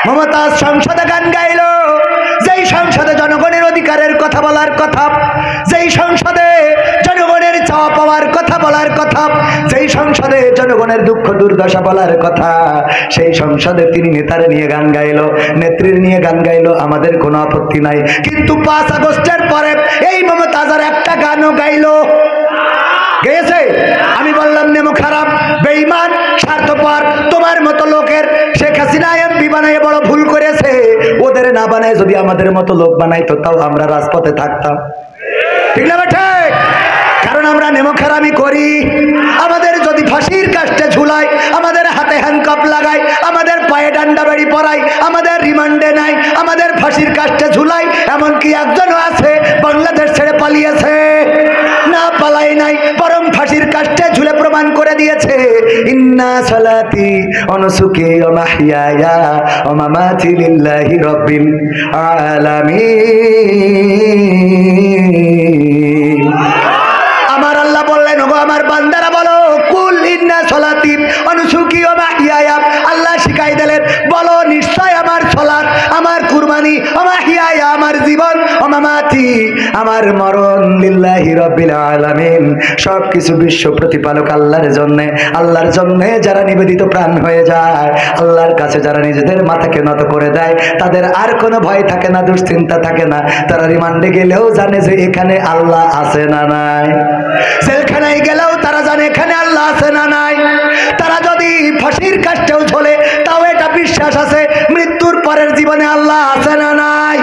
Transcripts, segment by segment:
মমতাজ সংসদে গান গাইল, যেই সংসদে জনগণের অধিকারের কথা বলার কথা, যেই সংসদে জনগণের চাওয়া পাওয়ার কথা বলার কথা, যেই সংসদে জনগণের দুঃখ দুর্দশা বলার কথা, সেই সংসদে তিনি নেতার নিয়ে গান গাইল, নেত্রীর নিয়ে গান গাইল, আমাদের কোনো আপত্তি নাই। কিন্তু 5 আগস্টের পরে এই মমতাজার একটা গানও গাইল, গেয়েছে? আমি বললাম নেমো খারাপ, বেঈমান, স্বার্থপর, তোমার মতো লোকের শেখ হাসিনা এমপি বানায় বড় ভুল করেছে। ওদের না বানায় যদি আমাদের মতো লোক বানাইতো তাও আমরা রাজপথে থাকতাম, ঠিক না ঠিক? কারণ আমরা নেমোখারামি করি। আমাদের যদি ফাঁসির কাস্টে ঝুলাই, আমাদের হাতে হ্যান্ডকাপ লাগাই, আমাদের পায়ে ডান্ডা বেড়ি পরাই, আমাদের রিমান্ডে নাই, আমাদের ফাঁসির কাস্টে ঝুলাই, এমনকি একজনও আছে বাংলাদেশ ছেড়ে পালিয়েছে, না পালাই নাই, বরং ফাঁসির কাস্টে ঝুলে প্রমাণ করে দিয়েছে ইন্না সালাতি ওয়া নুসুকি ওয়া মাহইয়ায়া ওয়া মামাতি লিল্লাহি রাব্বিল আলামিন। আমার আল্লাহ বললেন, ওগো আমার বান্দারা বলো, কুল ইন্না সালাতি ওয়া নুসুকি ওয়া মাহইয়ায়া, আল্লাহ শিখাই দিলেন বলো নিশ্চয় আমার সালাত, আমার কুরবানি, ওয়া মাহইয়ায়া আমার জীবন, ওয়া মামাতি আমার মরণ, লিল্লাহি রাব্বিল আলামিন সবকিছু বিশ্ব প্রতিপালক আল্লাহর জন্য। আল্লাহর জন্য যারা নিবেদিত প্রাণ হয়ে যায়, আল্লাহর কাছে যারা নিজেদের মাথাকে নত করে দেয়, তাদের আর কোনো ভয় থাকে না, দুশ্চিন্তা থাকে না। তারা রিমান্ডে গেলেও জানে যে এখানে আল্লাহ আছে না নাই, জেলখানায় গেলেও তারা জানে এখানে আল্লাহ আছে না নাই। তারা যদি ফাঁসির কাস্টেও ঝোলে তাও এটা বিশ্বাস আছে মৃত্যুর পরের জীবনে আল্লাহ আছে না নাই।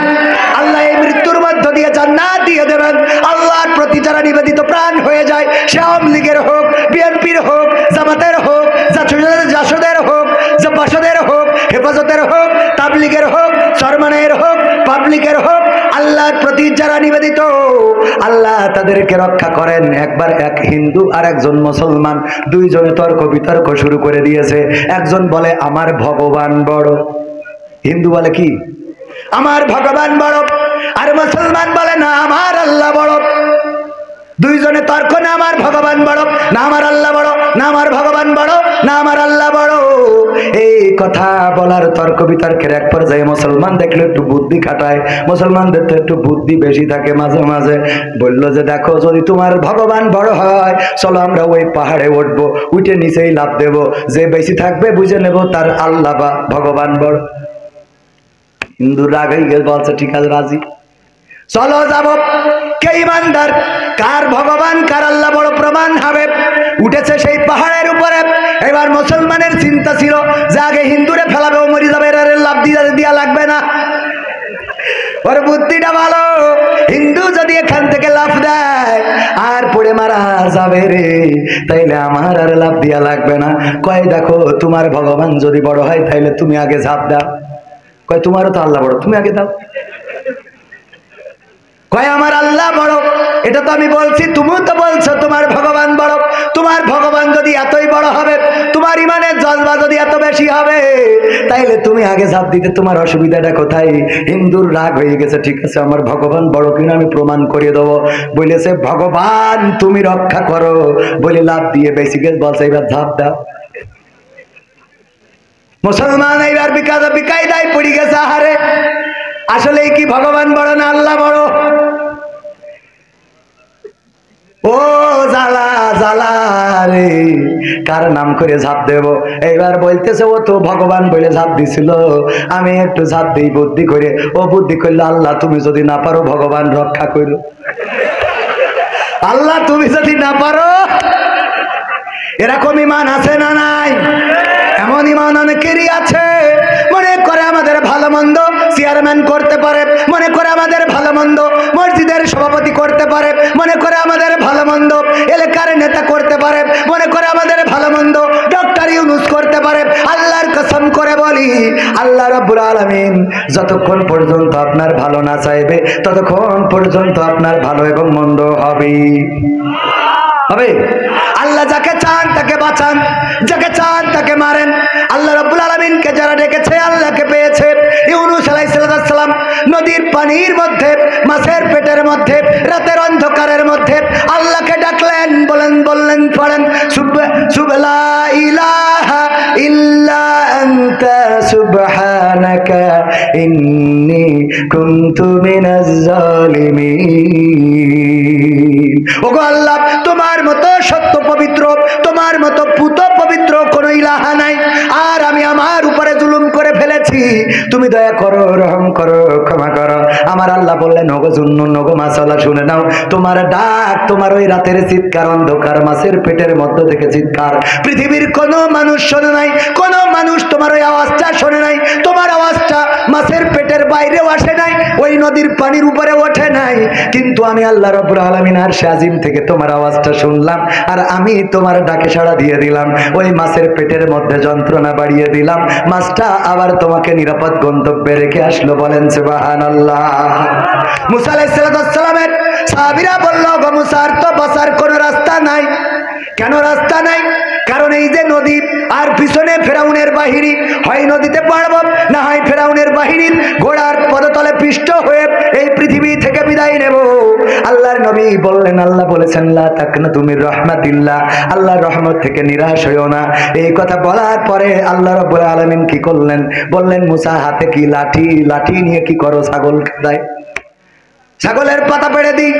আল্লাহ এই মৃত্যুর মধ্য দিয়ে জান্নাত দিয়ে দেবেন। আল্লাহর প্রতি যারা নিবেদিত প্রাণ হয়ে যায়, সে আওয়ামী লীগের হোক, বিএনপির হোক, জামাতের হোক, জাসদের হোক, বাসদের হোক, হেফাজতের হোক, তাবলীগের হোক, সরমানের হোক, পাবলিকের হোক, আল্লাহর প্রতি যারা নিবেদিত আল্লাহ তাদেরকে রক্ষা করেন। একবার এক হিন্দু আর একজন মুসলমান দুইজনে তর্ক বিতর্ক শুরু করে দিয়েছে। একজন বলে আমার ভগবান বড়, হিন্দু বলে কি আমার ভগবান বড়, আর মুসলমান বলে না আমার আল্লাহ বড়। দুইজনে তর্ক, না আমার ভগবান বড়, না আমার আল্লাহ বড়, না আমার ভগবান বড়, না আমার আল্লাহ বড়। এই কথা বলার তর্ক বিতর্কের এক পর্যায়ে মুসলমান দেখলো একটু বুদ্ধি খাটায়, মুসলমানদের তো একটু বুদ্ধি বেশি থাকে মাঝে মাঝে, বললো যে দেখো যদি তোমার ভগবান বড় হয় চলো আমরা ওই পাহাড়ে উঠবো, উঠে নিচেই লাফ দেবো, যে বেশি থাকবে বুঝে নেব তার আল্লাহ বা ভগবান বড়। হিন্দু রাগ হয়ে গেল, বলছে ঠিক আছে রাজি, চলো যাব। কে ইমানদার, কার ভগবান কার আল্লাহ বড় প্রমাণ হবে। উঠেছে সেই পাহাড়ের উপরে। এবার মুসলমানের চিন্তা ছিল যে আগে হিন্দুরে ফেলাবে, ও মরি যাবে, এর লাভ দিয়া লাগবে না। ওর বুদ্ধিটা ভালো, হিন্দু যদি এখান থেকে লাফ দেয় আর পড়ে মারা যাবে রে, তাইলে আমার আর লাভ দিয়া লাগবে না। কয় দেখো তোমার ভগবান যদি বড় হয় তাইলে তুমি আগে ঝাঁপ দাও। কয় তোমারও তো আল্লাহ বড়, তুমি আগে দাও। কয় আমার আল্লাহ বড়, এটা তো আমি বলছি, তুমিও তো বলছো তোমার ভগবান বড়। তোমার ভগবান যদি এতই বড় হবে, তোমার ইমানের জজবা যদি এত বেশি হবে, তাইলে তুমি আগে ঝাঁপ দিতে, তোমার অসুবিধাটা কোথায়? হিন্দুর রাগ হয়ে গেছে, ঠিক আছে আমার ভগবান বড় কিনা আমি প্রমাণ করে দেবো। বলেছে ভগবান তুমি রক্ষা করো বলে লাভ দিয়ে বেশি গেছে, বলছে এবার ঝাঁপ দাও। মুসলমান এইবার বিকায়দায় পড়ে গেছে, আহারে আসলে কি ভগবান বড় না আল্লাহ বড়? ও জ্বালা জ্বালা রে, কার নাম করে ঝাঁপ দেব? এইবার বলতেছে ও তো ভগবান বলে ঝাঁপ দিছিল, আমি একটু ঝাঁপ দিই বুদ্ধি করে। ও বুদ্ধি করলো আল্লাহ তুমি যদি না পারো ভগবান রক্ষা করো, আল্লাহ তুমি যদি না পারো। এরকম ইমান আছে না নাই? এমন ইমান অনেকেরই আছে, মনে করে আমাদের ভালো মন্দ চেয়ারম্যান করতে পারে, মনে করে আমাদের ভালো মন্দ মসজিদের সভাপতি করতে পারে, মনে করে আমাদের ভালো মন্দ এলাকার নেতা করতে পারে, মনে করে আমাদের ভালো মন্দ ডক্টর ইউনুস করতে পারে। আল্লাহর কসম করে বলি, আল্লাহ রাব্বুল আলামিন যতক্ষণ পর্যন্ত আপনার ভালো না চাইবে ততক্ষণ পর্যন্ত আপনার ভালো এবং মন্দ হবে। আল্লাহ যাকে চান তাকে বাঁচান, যাকে চান তাকে মারেন। আল্লাহ রাব্বুল আলামিনকে যারা ডেকেছে আল্লাহকে পেয়েছে। ইউনূস আলাইহিস সালাম নদীর পানির মধ্যে, মাছের পেটের মধ্যে, রাতের অন্ধকারের মধ্যে আল্লাহকে ডাকলেন, বললেন পড়েন সুবহানা ইলাহা ইল্লা আনতা সুবহান সুবহানাকা ইন্নী কুনতু মিনাজ জালিমিন। ওগো আল্লাহ, তোমার মতো সত্য পবিত্র, তোমার মতো পুত পবিত্র কোনো ইলাহা নাই। আর আমি আমার উপরে জুলুম করে ফেলেছি, তুমি দয়া করো, রহম করো, ক্ষমা করো। আমার আল্লাহ বললেন, ওগো জুন্নুন, ওগো মাছওয়ালা, শুনে নাও, তোমার ডাক, তোমার ওই রাতের চিৎকার, অন্ধকার মাছের পেটের মধ্য থেকে চিৎকার, পৃথিবীর কোনো মানুষ শোনে নাই, কোনো মানুষ তোমার ওই আওয়াজটা শোনে নাই। তোমার আওয়াজটা মাছের পেটের বাইরেও আসে নাই, ওই নদীর পানির উপরে ওঠে নাই, কিন্তু আমি আল্লাহ রাব্বুল আলামিন আরশে আজিম থেকে তোমার আওয়াজটা শুনলাম, আর আমি তোমার ডাকে সাড়া দিয়ে দিলাম। ওই মাছের পেটের মধ্যে যন্ত্রণা বাড়িয়ে দিলাম, মাছটা আবার তোমাকে নিরাপদ গন্তব্যে রেখে আসলো। বলেন সুবহানাল্লাহ। মুসা আলাইহিস সালামের সাহাবীরা বলল, গো মুসা, আর তো বাঁচার কোনো রাস্তা নাই। কেন রাস্তা নাই? কারণ এই যে নদী, আর পিছনে ফেরাউনের বাহিনী, হয় নদীতে পারব, না হয় ফেরাউনের বাহিনীর ঘোড়ার পদতলে পিষ্ট হয়ে এই পৃথিবী থেকে বিদায় নেব। আল্লাহর নবী বললেন, আল্লাহ বলেছেন, লা তাকনাতু মির রাহমাতিল্লাহ, আল্লাহর রহমত থেকে নিরাশ হইও না। এই কথা বলার পরে আল্লাহ রাব্বুল আলামিন কি করলেন? বললেন, মুসা, হাতে কি লাঠি? লাঠি নিয়ে কি করো? ছাগল খেদায়, ছাগলের পাতা পেড়ে দিই,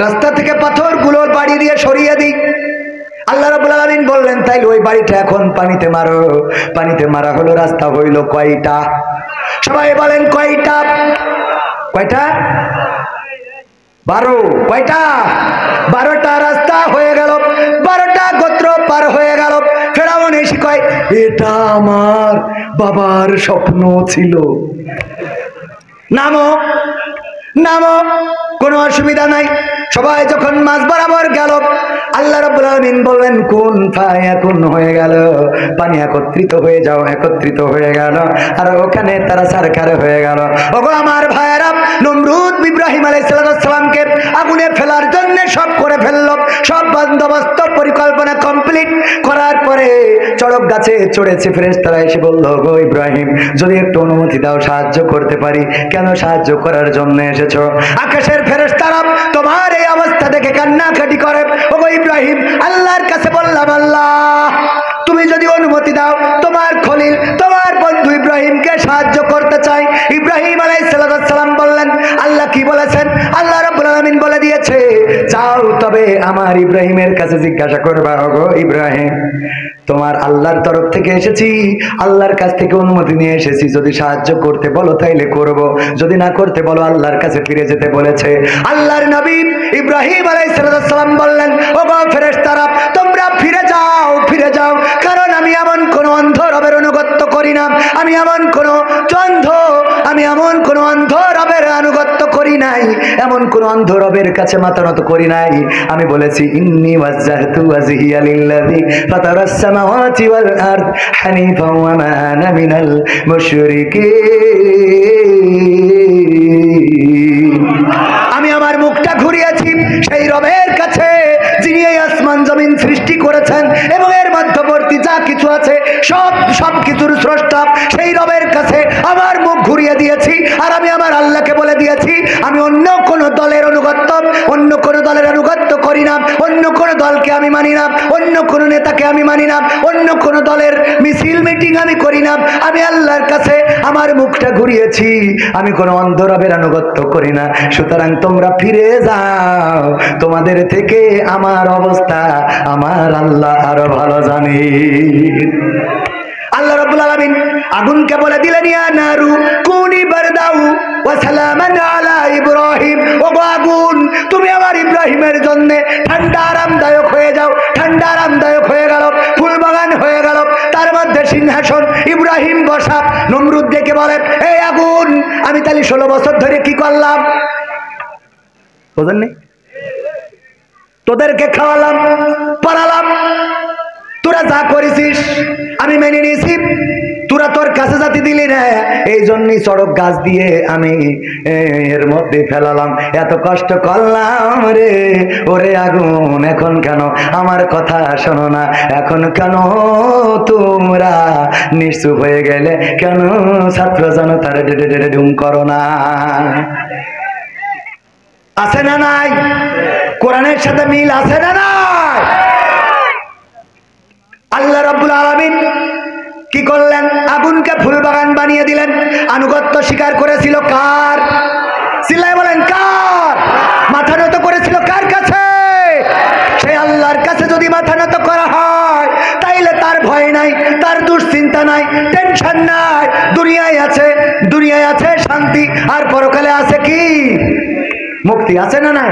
রাস্তা থেকে পাথরগুলো বাড়ি দিয়ে সরিয়ে দিই। আল্লাহ রাব্বুল আলামিন বললেন, তাইলে ওই বাড়িটা এখন পানিতে মারো। পানিতে মারা হলো, রাস্তা হইল কয়টা? সবাই বলেন কয়টা? কয়টা? 12। কয়টা? 12টা রাস্তা হয়ে গেল, 12টা গোত্র পার হয়ে গেল। ফেরাউন এসে কয়, এটা আমার বাবার স্বপ্ন ছিল। নামো, নামো, কোনো অসুবিধা নাই। সবাই যখন মাঝ বরাবর গেল, আল্লাহ রাব্বুল আলামিন বললেন, কুন ফায়াকুন, হয়ে গেল, পানি একত্রিত হয়ে যাও, একত্রিত হয়ে গেল, আর ওখানে তারা সারকার হয়ে গেল। ওগো আমার ভাইয়েরা, নমরুদ ইব্রাহিম আলাইহিস সালামকে আগুনে ফেলার জন্য সব করে ফেললো, সব বন্দোবস্ত পরিকল্পনা কমপ্লিট করার পরে চড়ক গাছে চড়েছে। ফেরেশতারা এসে বলল, গো ইব্রাহিম, যদি একটু অনুমতি দাও, সাহায্য করতে পারি। কেন সাহায্য করার জন্য এসেছো? আকাশের ফেরেশতারা তোমার এই অবস্থা দেখে কান্নাকাটি করে। ওগো ইব্রাহিম, আল্লাহর কাছে বললাম, আল্লাহ তুমি যদি অনুমতি দাও, তোমার খলিল, তোমার বন্ধু ইব্রাহিমকে সাহায্য করতে চাই। ইব্রাহিম আলাইহিস সালাম বললেন, আল্লাহ কি বলেছেন? আল্লাহ রাব্বুল আলামিন বলে দিয়েছে, যাও, তবে আমার ইব্রাহিমের কাছে জিজ্ঞাসা করবা, ওগো ইব্রাহিম, তোমার আল্লাহর তরফ থেকে এসেছি, আল্লাহর কাছ থেকে অনুমতি নিয়ে এসেছি, যদি সাহায্য করতে বলো তাইলে করব, যদি না করতে বলো আল্লাহর কাছে ফিরে যেতে বলেছে। আল্লাহর নবী ইব্রাহিম আলাইহিস সালাম বললেন, ওগো ফেরেশতারা, তোমরা ফিরে যাও, ফিরে যাও, কারণ আমি এমন কোন অন্ধ রবের আনুগত্য করি না, আমি এমন কোন অন্ধ রবের আনুগত্য করি নাই, এমন কোন অন্ধ রবের কাছে মাথা নত করি নাই। আমি বলেছি, ইন্নী ওয়াজ্জাহতু ওয়াজহিয়া লিল্লাযী ফাতারাস সামাওয়াতি ওয়াল আরদ হানিফাও ওয়া মা আনা মিনাল মুশরিকিন। আমি আমার মুখটা ঘুরিয়েছি সেই রবের কাছে, যিনি এই আসমান জমিন সৃষ্টি করেছেন এবং এর মধ্যবর্তী যা কিছু আছে সব কিছুর স্রষ্টা, সেই রবের কাছে আমার মুখ ঘুরিয়ে দিয়েছি। আর আমি আমার আল্লাহকে বলে দিয়েছি, আমি অন্য কোন দলের আনুগত্য করি না, অন্য কোন দলকে আমি মানি না, অন্য কোন নেতাকে আমি মানি না, অন্য কোন দলের মিছিল মিটিং আমি করি না। আমি আল্লাহর কাছে আমার মুখটা ঘুরিয়েছি, আমি কোন অন্ধ রবের আনুগত্য করি না। সুতরাং তোমরা ফিরে যাও, তোমাদের থেকে আমার অবস্থা আমার আল্লাহ আরো ভালো জানে। আল্লাহ রাব্বুল আলামিন আগুনকে বলে দিলেন, ইয়া নারু কুনি বারদাউ ওয়া সালামান আলা ইব্রাহিম, ওগো আগুন, তুমি আমার ইব্রাহিমের জন্য ঠান্ডা আরামদায়ক হয়ে যাও। ঠান্ডা আরামদায়ক হয়ে গেল, ফুলবাগান হয়ে গেল, তার মধ্যে সিংহাসন, ইব্রাহিম বসা। নমরুদ ডেকে বলেন, এই আগুন, আমি তাহলে 16 বছর ধরে কি করলাম? বুঝেননি? তোদেরকে খাওয়ালাম, পড়ালাম, তোরা যা করেছিস আমি মেনে নিয়েছি, তোরা তোর কাছে জাতি দিলি না, এই জন্যই চড়ক গাছ দিয়ে আমি এর মধ্যে ফেলালাম। এত কষ্ট করলাম রে, ওরে আগুন, এখন কেন আমার কথা শোনো না? এখন কেন তোমরা নিশ্চুপ হয়ে গেলে? কেন ছাত্র জনতার ডুম করো না? আছে না নাই? কোরআনের সাথে মিল আছে না নাই? আল্লাহ রাব্বুল আলামিন কি করলেন? আগুনকে ফুলবাগান বানিয়ে দিলেন। আনুগত্য স্বীকার করেছিল কার? চিল্লায় বলেন কার? মাথা নত করেছিল কার কাছে? সেই আল্লাহর কাছে যদি মাথা নত করা হয় তাইলে তার ভয় নাই, তার দুশ্চিন্তা নাই, টেনশন নাই। দুনিয়ায় আছে শান্তি, আর পরকালে আছে কি? মুক্তি। আছে না নাই?